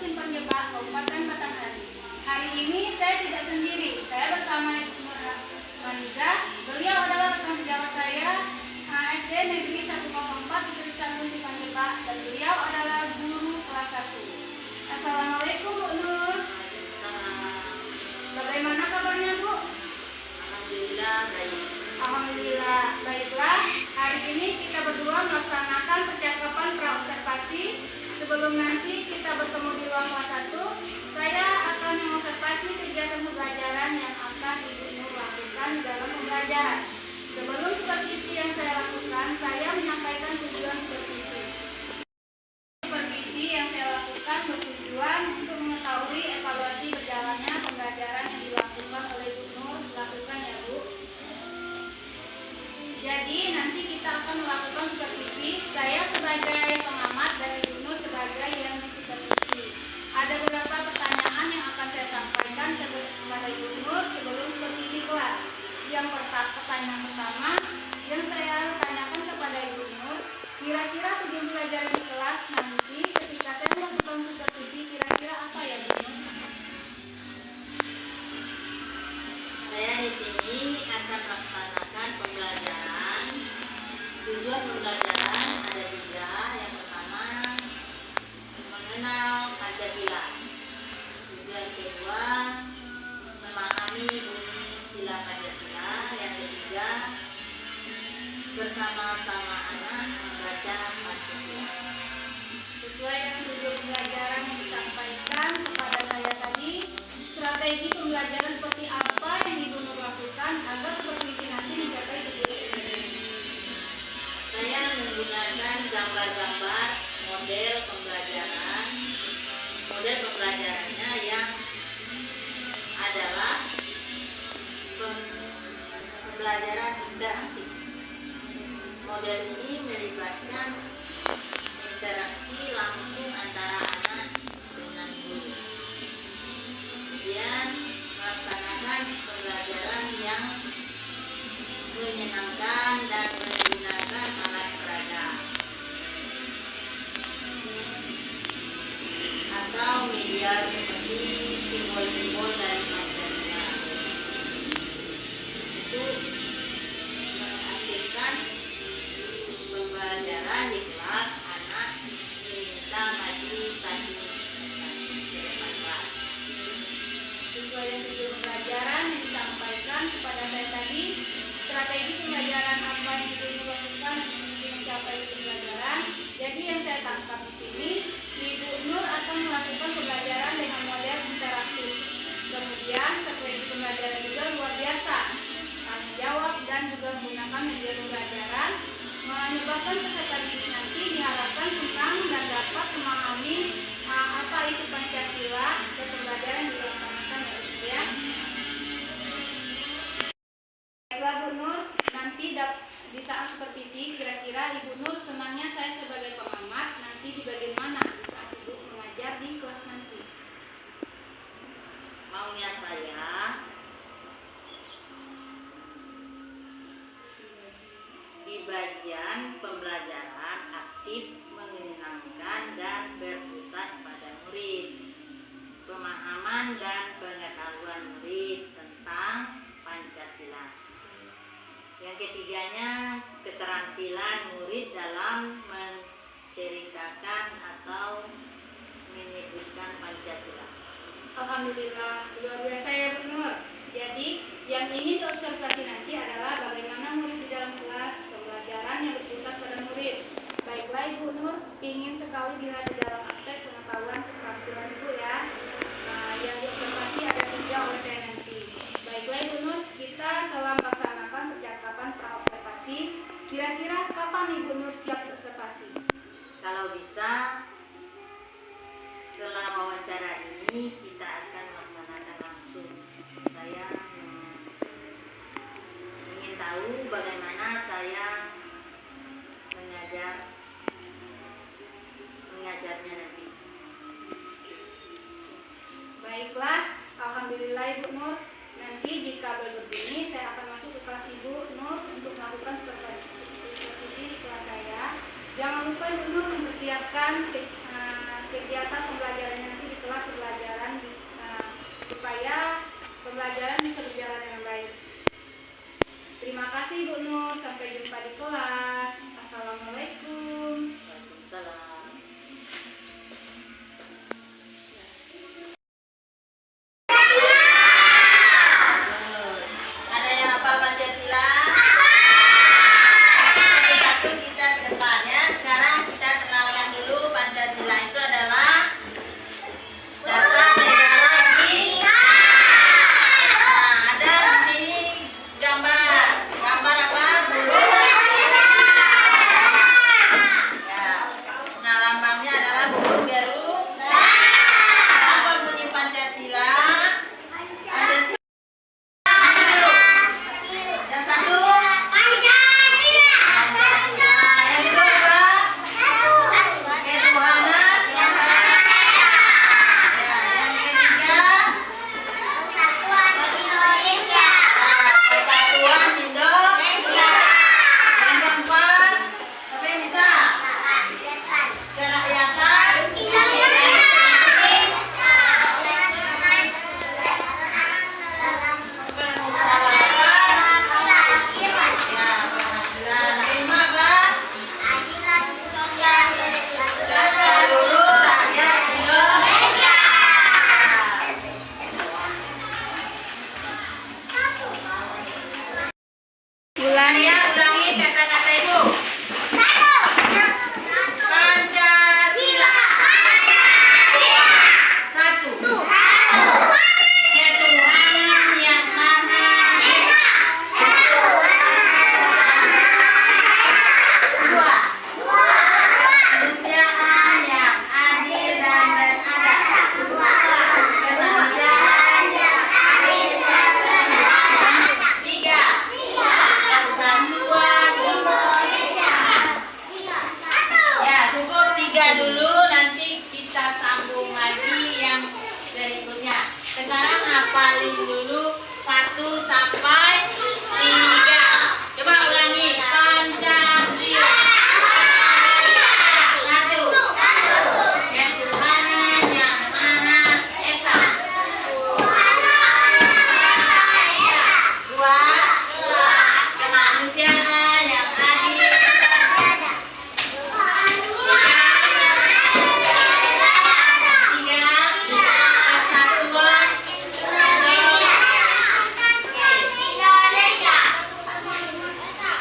Simpang Jebak, Kabupaten Batanghari. Hari ini saya tidak sendiri, saya bersama Ibu Nur Maniza. Beliau adalah rekan sejawat saya SD Negeri 104 Negeri 1 Simpang Jebak, dan beliau adalah guru kelas 1. Assalamualaikum Bu Nur. Bagaimana kabarnya Bu? Alhamdulillah baik. Alhamdulillah, baiklah. Hari ini kita berdua melaksanakan percakapan praobservasi. Sebelum nanti kita bertemu di ruang kelas 1, saya akan mengobservasi kegiatan pembelajaran yang akan Ibu Nur lakukan dalam pembelajaran. Sebelum supervisi yang saya lakukan, saya menyampaikan tujuan supervisi. Supervisi yang saya lakukan bertujuan untuk mengetahui evaluasi berjalannya pembelajaran yang dilakukan oleh Ibu Nur. Lakukan ya Bu. Jadi nanti kita akan melakukan supervisi. Saya sebagai pengamat dan Ibu Nur sebagai yang supervisi. Ada beberapa pertanyaan yang akan saya sampaikan kepada Ibu Nur sebelum supervisi kelas. Pertanyaan pertama yang saya tanyakan kepada Ibu Nur, kira-kira tujuan pelajaran di kelas nanti ketika saya melakukan supervisi kira-kira apa ya Bu Nur? Saya di sini akan melaksanakan pembelajaran. Tujuan pembelajaran ada 3. Yang pertama, mengenal Pancasila. Tujuan kedua, memahami bunyi sila Pancasila. Yang ketiga, bersama-sama anak membaca Pancasila. Sesuai dengan tujuan pembelajaran yang disampaikan kepada saya tadi, strategi pembelajaran seperti apa yang Ibu Nur lakukan agar supervisi nanti mencapai tujuan ini? Saya menggunakan gambar-gambar model pembelajaran. Model pembelajarannya yang adalah pembelajaran interaktif. Model ini melibatkan interaksi langsung antara anak dengan guru. Kemudian melaksanakan pembelajaran yang menyenangkan dan menggunakan alat peraga atau media seperti simbol-simbol dari Pancasila. Itu mengaktifkan pembelajaran di kelas. Anak diminta maju satu ke depan kelas. Sesuai dengan tujuan pembelajaran yang disampaikan kepada saya tadi, strategi pembelajaran apa yang Ibu Nur lakukan untuk mencapai pembelajaran. Jadi yang saya tangkap di sini, Ibu Nur akan melakukan pembelajaran dengan model interaktif. Kemudian strategi pembelajaran juga luar biasa, tanggung jawab dan juga menggunakan media pembelajaran, menyebabkan peserta didik nanti diharapkan senang dan dapat memahami apa itu Pancasila dan pembelajaran yang dilaksanakan ya. Baiklah Bu Nur, nanti di saat supervisi kira-kira Ibu Nur senangnya saya sebagai pengamat nanti di bagian mana di saat Ibu mengajar di kelas nanti? Maunya saya di bagian pembelajaran aktif, menyenangkan dan berpusat pada murid, pemahaman dan pengetahuan murid tentang Pancasila. Yang ketiganya, keterampilan murid dalam menceritakan atau menyebutkan Pancasila. Alhamdulillah, luar biasa ya Bu Nur. Jadi yang ingin diobservasi nanti adalah bagaimana murid di dalam kelas, pembelajaran yang berpusat pada murid. Baiklah Ibu Nur, ingin sekali dilihat di dalam aspek pengetahuan keterampilan Ibu ya. Yang diobservasi ada 3 oleh saya nanti. Baiklah Ibu Nur, kita telah melaksanakan percakapan praobservasi. Kira-kira kapan Ibu Nur siap diobservasi? Kalau bisa, setelah wawancara ini kita akan melaksanakan langsung. Saya ingin tahu bagaimana saya mengajarnya nanti. Baiklah, alhamdulillah Ibu Nur. Nanti jika begini, saya akan masuk ke kelas Ibu Nur untuk melakukan supervisi di kelas saya. Jangan lupa Ibu Nur mempersiapkan kegiatan pembelajarannya nanti di kelas setelah pembelajaran supaya pembelajaran bisa berjalan dengan baik. Terima kasih Bu Nur, sampai jumpa di kelas. Assalamualaikum. Waalaikumsalam. Ada yang hafal Pancasila? Satu kita ke depannya. Sekarang kita kenalkan dulu Pancasila itu adalah dasar negara kita. Nah, ada di sini gambar. Gambar apa? Ya. Nah, lambangnya adalah burung garuda. Apa bunyi Pancasila? Pancasila. Yang satu Pancasila. Yang kedua apa? Ketuhanan. Ya. Yang ketiga persatuan Indonesia. Yang keempat apa yang bisa? Kerakyatan permusyawaratan. Ya, pengadilan. Kelima apa? Seluruh rakyat Indonesia. Saya ulangi kata-kata Ibu. Pancasila. Satu. Ketuhanan yang Maha Esa. Dua. Kemanusiaan yang adil dan beradab. Kemanusiaan yang adil dan beradab. Tiga. Persatuan Indonesia. Ya, cukup tiga dulu, nanti kita sambung lagi yang berikutnya. Sekarang hafalin dulu 1 sampai 3. Coba ulangi. Pancasila. 1. Ketuhanan yang Maha Esa. 2. Kemanusiaan yang adil. 3. Persatuan Indonesia.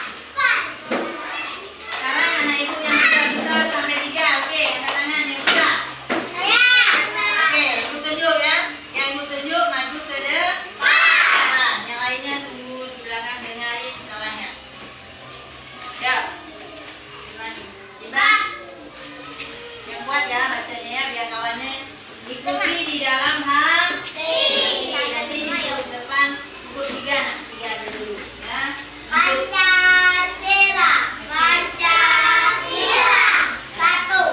Sekarang anak ibu yang sudah bisa sampai 3. Oke, angkat tangan yang bisa. Oke, ibu tunjuk ya. Yang ibu tunjuk maju ke depan. Yang lainnya tunggu di belakang dengarin suaranya. Ya. Simak. Yang kuat ya bacanya ya, biar kawannya ikuti di dalam hati. Nanti di depan ibu 3. Nah, 3 aja dulu ya. Pancasila. Satu.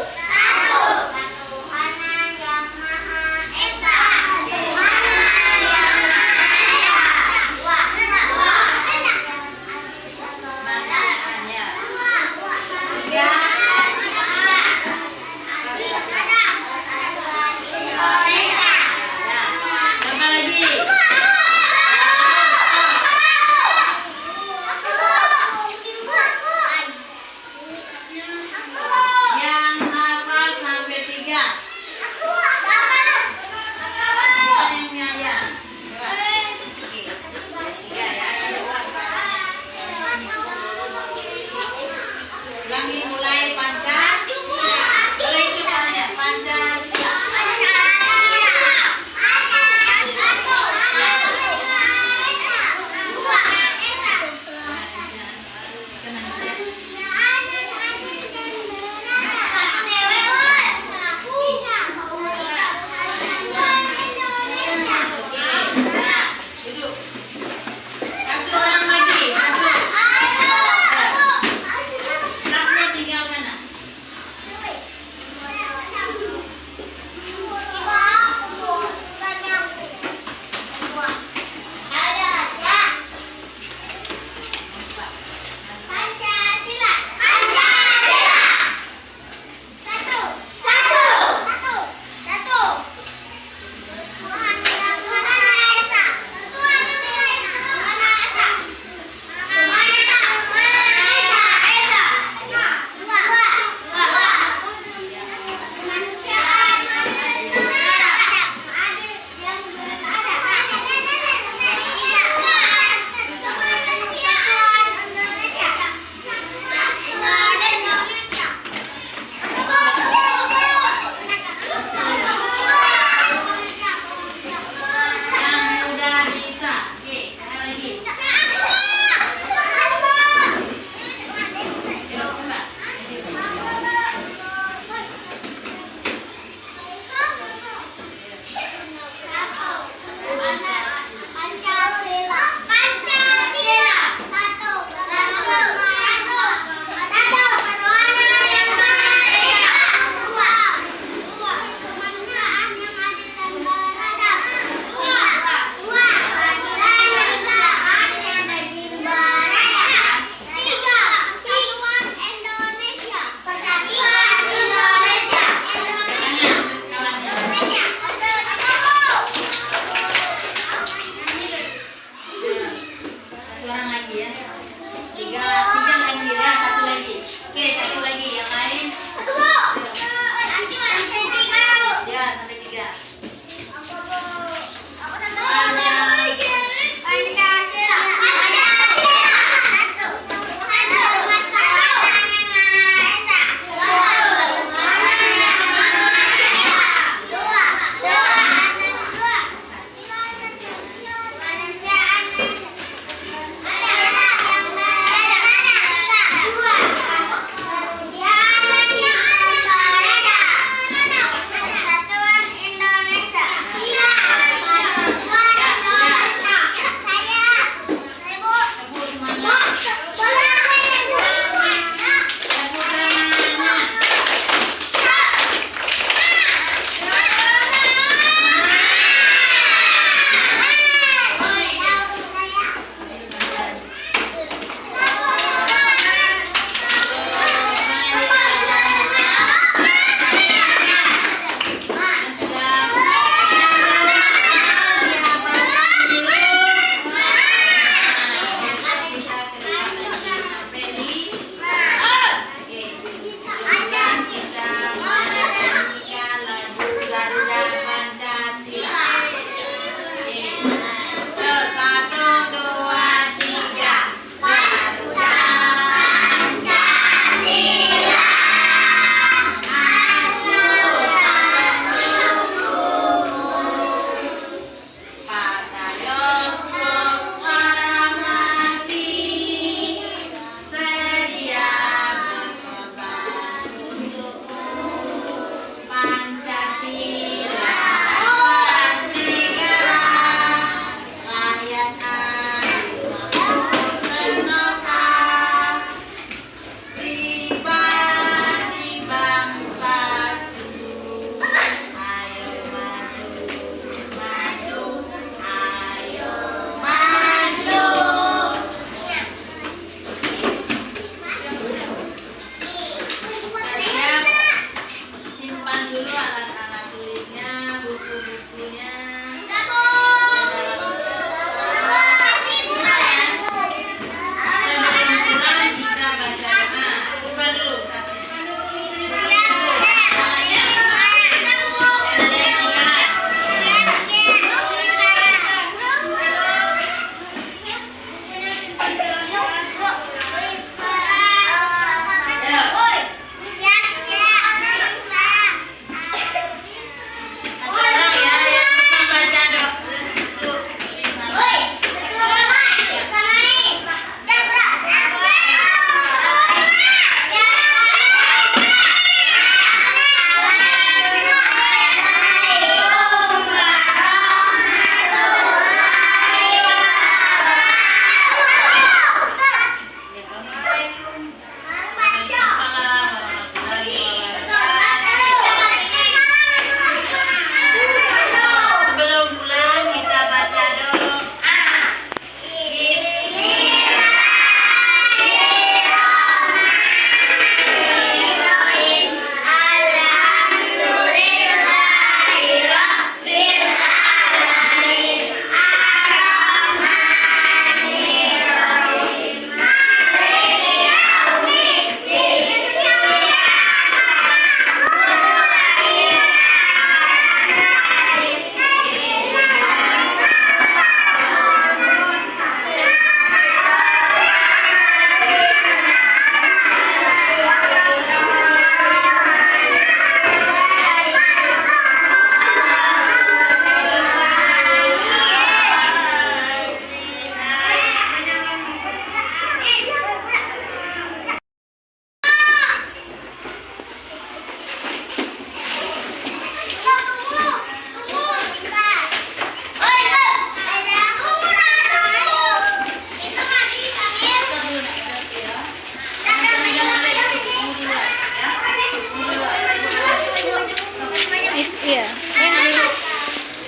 Ketuhanan yang Maha Esa. Dua. Maknanya. 3. Indonesia. Nah,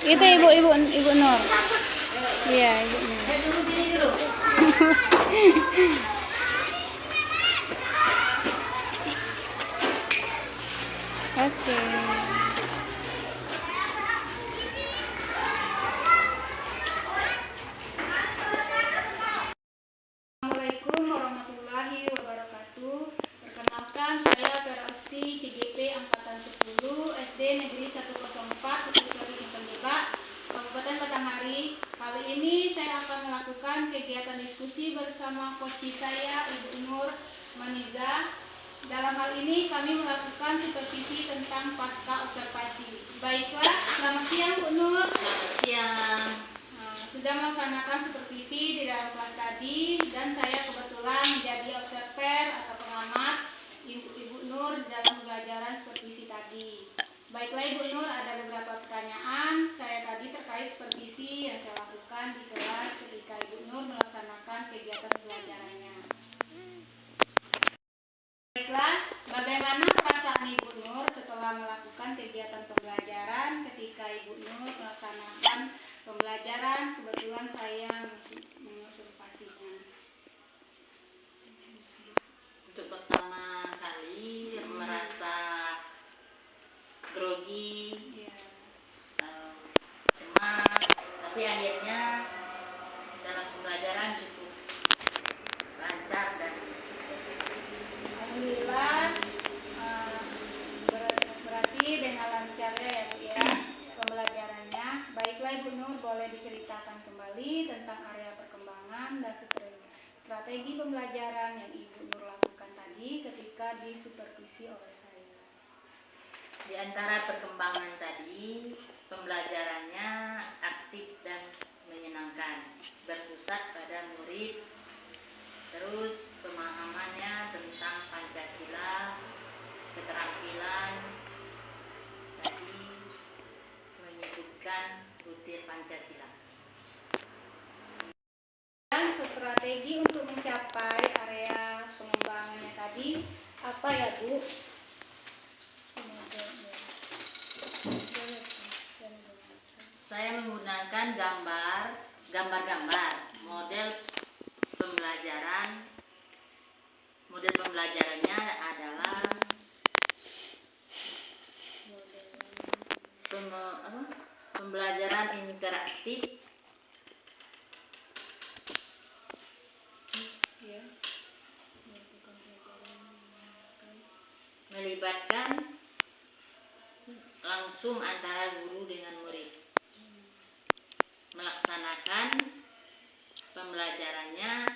Itu Ibu Nur. Iya, Ibu Nur. Dulu sini dulu. Oke. Assalamualaikum warahmatullahi wabarakatuh. Perkenalkan, saya Perausti CGP Angkatan 10 SD Negeri 104 Setuju Simpang Jebak, Kabupaten Batanghari. Kali ini saya akan melakukan kegiatan diskusi bersama coach saya, Ibu Nur Maniza. Dalam hal ini kami melakukan supervisi tentang pasca observasi. Baiklah, selamat siang Bu Nur. Selamat siang. Sudah melaksanakan supervisi di dalam kelas tadi dan saya kebetulan menjadi observer atau pengamat Ibu Nur dalam pembelajaran supervisi tadi. Baiklah Ibu Nur, ada beberapa pertanyaan saya tadi terkait supervisi yang saya lakukan di kelas ketika Ibu Nur melaksanakan kegiatan pembelajarannya. Baiklah, bagaimana perasaan Ibu Nur setelah melakukan kegiatan pembelajaran ketika Ibu Nur melaksanakan pembelajaran, kebetulan saya mengobservasinya. Untuk pertama kali merasa grogi, cemas, tapi akhirnya dalam pembelajaran cukup lancar dan sukses. Alhamdulillah, berarti dengan lancarnya ya Bu ya pembelajarannya. Baiklah Ibu Nur, boleh diceritakan kembali tentang area perkembangan dan strategi pembelajaran yang Ibu Nur lakukan tadi ketika disupervisi oleh saya. Di antara perkembangan tadi, pembelajarannya aktif dan menyenangkan, berpusat pada murid, terus pemahamannya tentang Pancasila, keterampilan, tadi menyebutkan butir Pancasila. Dan strategi untuk mencapai area pengembangannya tadi apa ya Bu? Saya menggunakan gambar-gambar model pembelajarannya adalah pembelajaran interaktif, melibatkan langsung antara guru dengan murid, melaksanakan pembelajarannya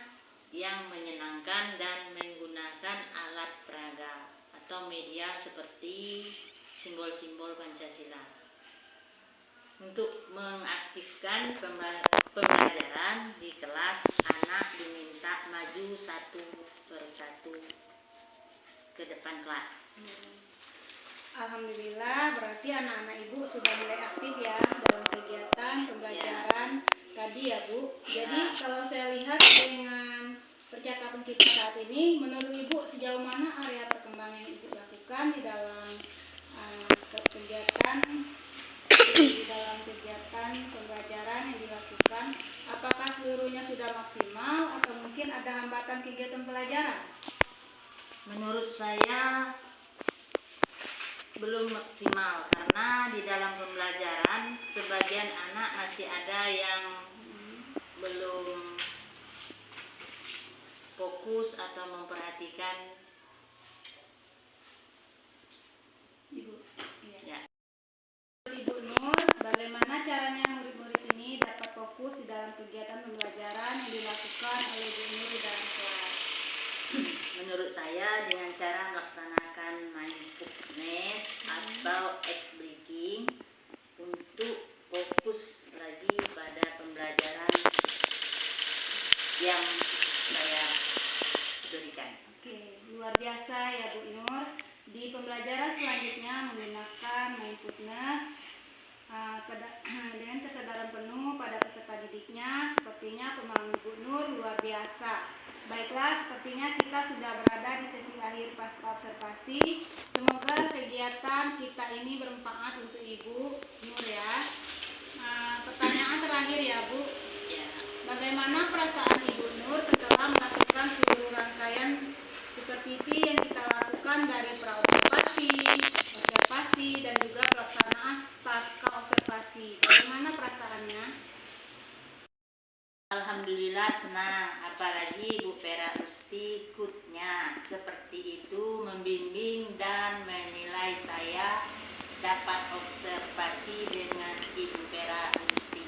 yang menyenangkan dan menggunakan alat peraga atau media seperti simbol-simbol Pancasila. Untuk mengaktifkan pembelajaran di kelas, anak diminta maju satu persatu ke depan kelas. Alhamdulillah, berarti anak-anak Ibu sudah mulai aktif ya dalam kegiatan pembelajaran tadi ya Bu. Jadi kalau saya lihat dengan percakapan kita saat ini, menurut Ibu sejauh mana area perkembangan yang Ibu lakukan di dalam kegiatan pembelajaran yang dilakukan, apakah seluruhnya sudah maksimal atau mungkin ada hambatan kegiatan pembelajaran? Menurut saya belum maksimal karena di dalam pembelajaran sebagian anak masih ada yang belum fokus atau memperhatikan. Ibu, Ya. Ibu Nur, bagaimana caranya murid-murid ini dapat fokus di dalam kegiatan pembelajaran yang dilakukan oleh Ibu Nur di dalam kelas? Menurut saya dengan cara melaksanakan mindfulness atau X-breaking untuk fokus lagi pada pembelajaran yang saya berikan. Oke, luar biasa ya Bu Nur. Di pembelajaran selanjutnya menggunakan mindfulness dengan kesadaran penuh pada peserta didiknya. Sepertinya pemahaman Bu Nur luar biasa. Baiklah, sepertinya kita sudah berada di sesi akhir pasca observasi. Semoga kegiatan kita ini bermanfaat untuk Ibu Nur ya. Pertanyaan terakhir ya Bu, Ya. bagaimana perasaan Ibu Nur setelah melakukan seluruh rangkaian supervisi yang kita lakukan dari praobservasi, observasi, dan juga pelaksanaan pasca observasi? Bagaimana perasaannya? Alhamdulillah senang, apalagi Bu Pera Usti ikutnya seperti itu membimbing dan menilai saya dapat observasi dengan Ibu Pera Usti.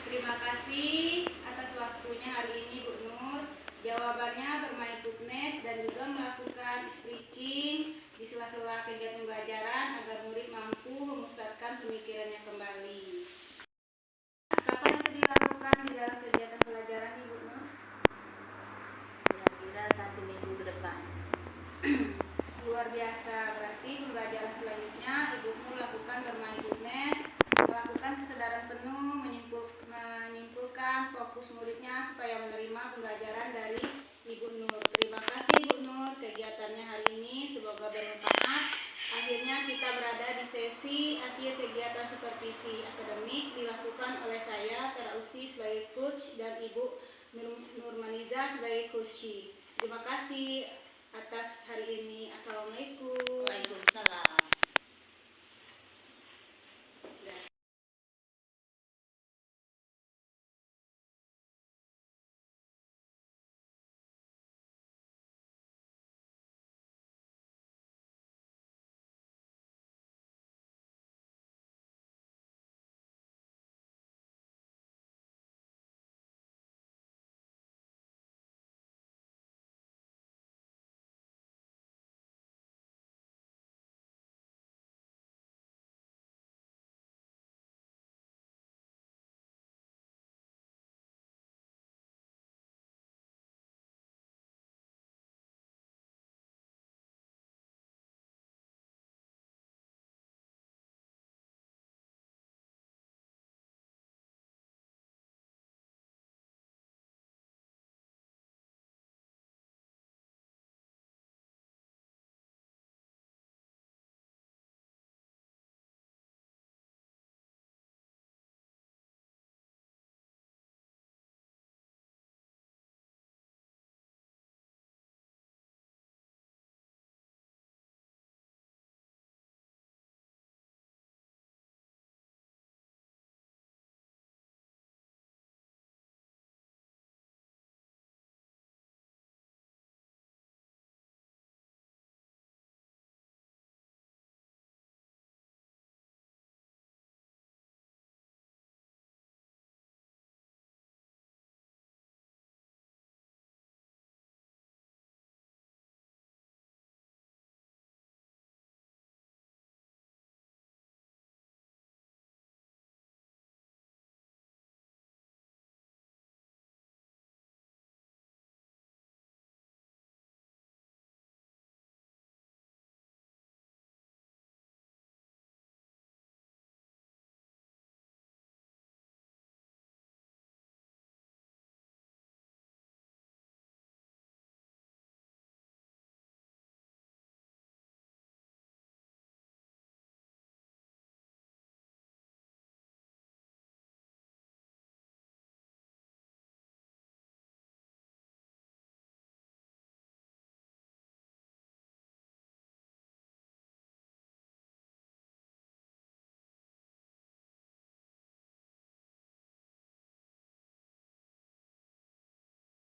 Terima kasih atas waktunya hari ini Bu Nur. Jawabannya bermain footness dan juga melakukan speaking di sela-sela kegiatan pembelajaran agar murid mampu memusatkan pemikirannya kembali. Kapan itu dilakukan di dalam kegiatan pelajaran Ibu Nur? Kira-kira 1 minggu ke depan. Luar biasa, berarti pembelajaran selanjutnya Ibu Nur lakukan bermain footness, melakukan kesadaran penuh, menyimpulkan fokus muridnya supaya menerima pembelajaran dari Ibu Nur. Terima kasih Ibu Nur kegiatannya hari ini, semoga bermanfaat. Akhirnya kita berada di sesi akhir kegiatan supervisi akademik dilakukan oleh saya Pera Usti sebagai coach dan Ibu Nurmaniza sebagai coachee. Terima kasih atas hari ini. Assalamualaikum. Waalaikumsalam.